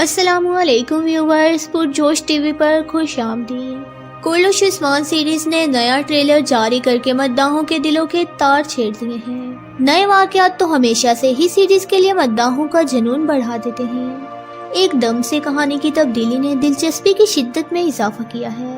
السلام علیکم ویورز، پرجوش ٹی وی پر خوش آمدید۔ کولوش عثمان سیریز نے نیا ٹریلر جاری کر کے مداحوں کے دلوں کے تار چھیڑ دیے ہیں۔ نئے واقعات تو ہمیشہ سے ہی سیریز کے لیے مداحوں کا جنون بڑھا دیتے ہیں۔ ایک دم سے کہانی کی تبدیلی نے دلچسپی کی شدت میں اضافہ کیا ہے،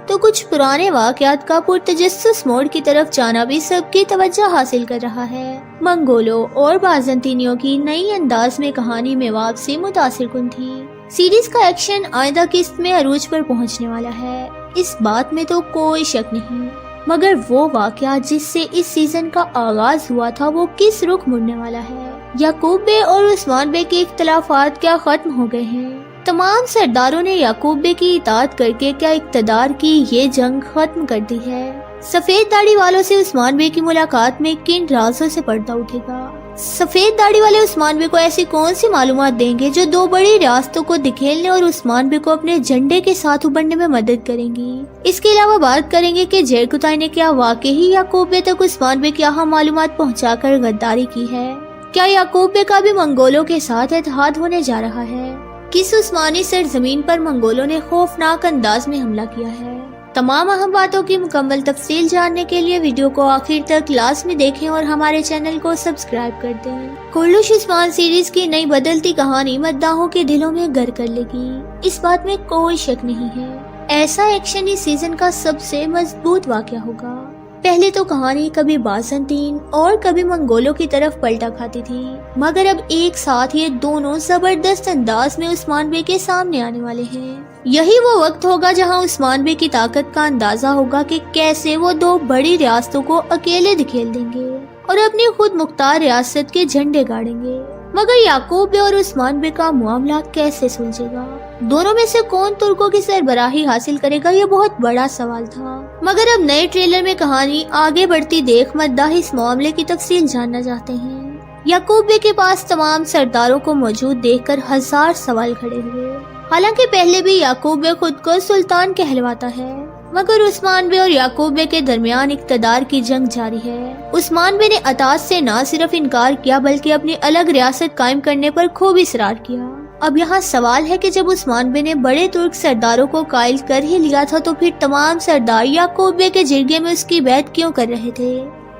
تو کچھ پرانے واقعات کا پرتجسس موڑ کی طرف جانا بھی سب کی توجہ حاصل کر رہا ہے۔ منگولوں اور بازنطینیوں کی نئی انداز میں کہانی میں واپسی متاثر کن تھی۔ سیریز کا ایکشن آئندہ قسط میں عروج پر پہنچنے والا ہے، اس بات میں تو کوئی شک نہیں، مگر وہ واقعہ جس سے اس سیزن کا آغاز ہوا تھا وہ کس رخ مڑنے والا ہے؟ یعقوب بے اور عثمان بے کے اختلافات کیا ختم ہو گئے ہیں؟ تمام سرداروں نے یعقوب بے کی اطاعت کر کے کیا اقتدار کی یہ جنگ ختم کر دی ہے؟ سفید داڑھی والوں سے عثمان بے کی ملاقات میں کن رازوں سے پردہ اٹھے گا؟ سفید داڑھی والے عثمان بے کو ایسی کون سی معلومات دیں گے جو دو بڑی ریاستوں کو دکھیلنے اور عثمان بے کو اپنے جھنڈے کے ساتھ ابھرنے میں مدد کریں گی؟ اس کے علاوہ بات کریں گے کہ جیرکتائی نے کیا واقعی یعقوب بے تک عثمان بے کی اہم معلومات پہنچا کر غداری کی ہے؟ کیا یعقوب بے کا بھی منگولوں کے ساتھ اتحاد ہونے جا رہا ہے؟ کس عثمانی سرزمین پر منگولوں نے خوفناک انداز میں حملہ کیا ہے؟ تمام اہم باتوں کی مکمل تفصیل جاننے کے لیے ویڈیو کو آخر تک لازمی دیکھیں اور ہمارے چینل کو سبسکرائب کر دیں۔ کولوش عثمان سیریز کی نئی بدلتی کہانی مداحوں کے دلوں میں گھر کر لے گی، اس بات میں کوئی شک نہیں ہے۔ ایسا ایکشن اس سیزن کا سب سے مضبوط واقعہ ہوگا۔ پہلے تو کہانی کبھی بازنطین اور کبھی منگولوں کی طرف پلٹا کھاتی تھی، مگر اب ایک ساتھ یہ دونوں زبردست انداز میں عثمان بے کے سامنے آنے والے ہیں۔ یہی وہ وقت ہوگا جہاں عثمان بے کی طاقت کا اندازہ ہوگا کہ کیسے وہ دو بڑی ریاستوں کو اکیلے دکھیل دیں گے اور اپنی خود مختار ریاست کے جھنڈے گاڑیں گے۔ مگر یعقوب بے اور عثمان بے کا معاملہ کیسے سلجھے گا؟ دونوں میں سے کون ترکوں کی سربراہی حاصل کرے گا؟ یہ بہت بڑا سوال تھا، مگر اب نئے ٹریلر میں کہانی آگے بڑھتی دیکھ مداح اس معاملے کی تفصیل جاننا چاہتے ہیں۔ یعقوب بے کے پاس تمام سرداروں کو موجود دیکھ کر ہزار سوال کھڑے ہوئے۔ حالانکہ پہلے بھی یعقوب بے خود کو سلطان کہلواتا ہے، مگر عثمان بے اور یعقوب بے کے درمیان اقتدار کی جنگ جاری ہے۔ عثمان بے نے اطاعت سے نہ صرف انکار کیا بلکہ اپنی الگ ریاست قائم کرنے پر خوب اصرار کیا۔ اب یہاں سوال ہے کہ جب عثمان بے نے بڑے ترک سرداروں کو قائل کر ہی لیا تھا تو پھر تمام سردار یعقوب بے کے جرگے میں اس کی بیعت کیوں کر رہے تھے؟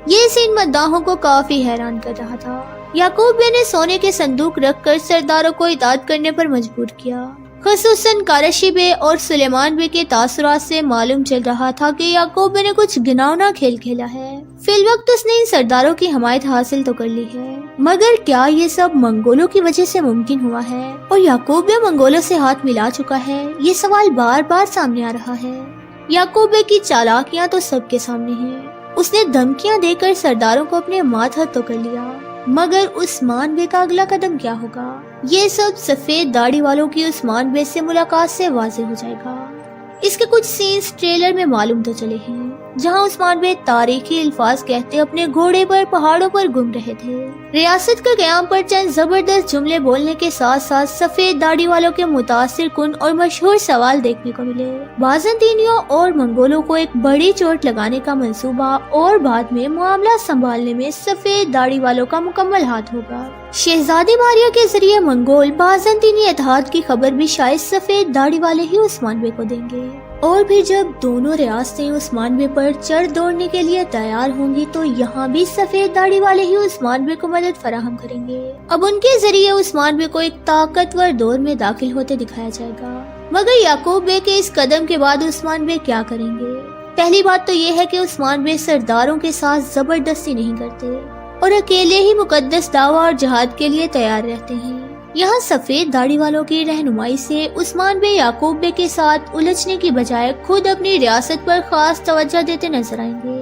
یہ سین مداحوں کو کافی حیران کر رہا تھا۔ یعقوب بے نے سونے کے صندوق رکھ کر سرداروں کو اطاعت کرنے پر مجبور کیا۔ خصوصاً کارشی بے اور سلیمان بے کے تاثرات سے معلوم چل رہا تھا کہ یعقوب بے نے کچھ گناونا کھیل کھیلا ہے۔ فی الوقت اس نے ان سرداروں کی حمایت حاصل تو کر لی ہے، مگر کیا یہ سب منگولوں کی وجہ سے ممکن ہوا ہے اور یعقوب بے منگولوں سے ہاتھ ملا چکا ہے؟ یہ سوال بار بار سامنے آ رہا ہے۔ یعقوب بے کی چالاکیاں تو سب کے سامنے ہیں، اس نے دھمکیاں دے کر سرداروں کو اپنے ماتحت تو کر لیا، مگر عثمان بے کا اگلا قدم کیا ہوگا؟ یہ سب سفید داڑھی والوں کی عثمان بے سے ملاقات سے واضح ہو جائے گا۔ اس کے کچھ سینز ٹریلر میں معلوم تو چلے ہیں، جہاں عثمان بے تاریخی الفاظ کہتے اپنے گھوڑے پر پہاڑوں پر گھوم رہے تھے۔ ریاست کا قیام پر چند زبردست جملے بولنے کے ساتھ ساتھ سفید داڑھی والوں کے متاثر کن اور مشہور سوال دیکھنے کو ملے۔ بازنطینیوں اور منگولوں کو ایک بڑی چوٹ لگانے کا منصوبہ اور بعد میں معاملہ سنبھالنے میں سفید داڑھی والوں کا مکمل ہاتھ ہوگا۔ شہزادی ماریا کے ذریعے منگول بازنطینی اتحاد کی خبر بھی شاید سفید داڑھی والے ہی عثمان بے کو دیں گے، اور پھر جب دونوں ریاستیں عثمان بے پر چڑھ دوڑنے کے لیے تیار ہوں گی تو یہاں بھی سفید داڑھی والے ہی عثمان بے کو مدد فراہم کریں گے۔ اب ان کے ذریعے عثمان بے کو ایک طاقتور دور میں داخل ہوتے دکھایا جائے گا۔ مگر یعقوب بے کے اس قدم کے بعد عثمان بے کیا کریں گے؟ پہلی بات تو یہ ہے کہ عثمان بے سرداروں کے ساتھ زبردستی نہیں کرتے اور اکیلے ہی مقدس دعویٰ اور جہاد کے لیے تیار رہتے ہیں۔ یہاں سفید داڑھی والوں کی رہنمائی سے عثمان بے یعقوب بے کے ساتھ الجھنے کی بجائے خود اپنی ریاست پر خاص توجہ دیتے نظر آئیں گے۔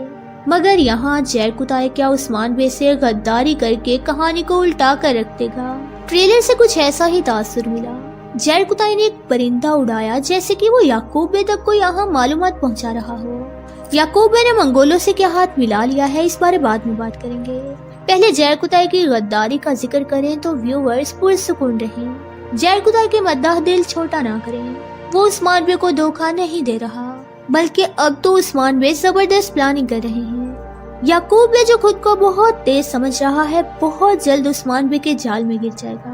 مگر یہاں جیرکتائی کیا عثمان بے سے غداری کر کے کہانی کو الٹا کر رکھ دے گا؟ ٹریلر سے کچھ ایسا ہی تاثر ملا۔ جیرکتائی نے ایک پرندہ اڑایا جیسے کہ وہ یعقوب بے تک کوئی اہم معلومات پہنچا رہا ہو۔ یعقوب بے نے منگولوں سے کیا ہاتھ ملا لیا ہے، اس بارے بعد میں بات کریں گے۔ پہلے جیرکتائی کی غداری کا ذکر کریں تو ویورز پرسکون رہیں۔ جیرکتائی کے مداح دل چھوٹا نہ کریں، وہ عثمان بے کو دھوکہ نہیں دے رہا، بلکہ اب تو عثمان بے زبردست پلاننگ کر رہے ہیں۔ یعقوب بے جو خود کو بہت تیز سمجھ رہا ہے بہت جلد عثمان بے کے جال میں گر جائے گا۔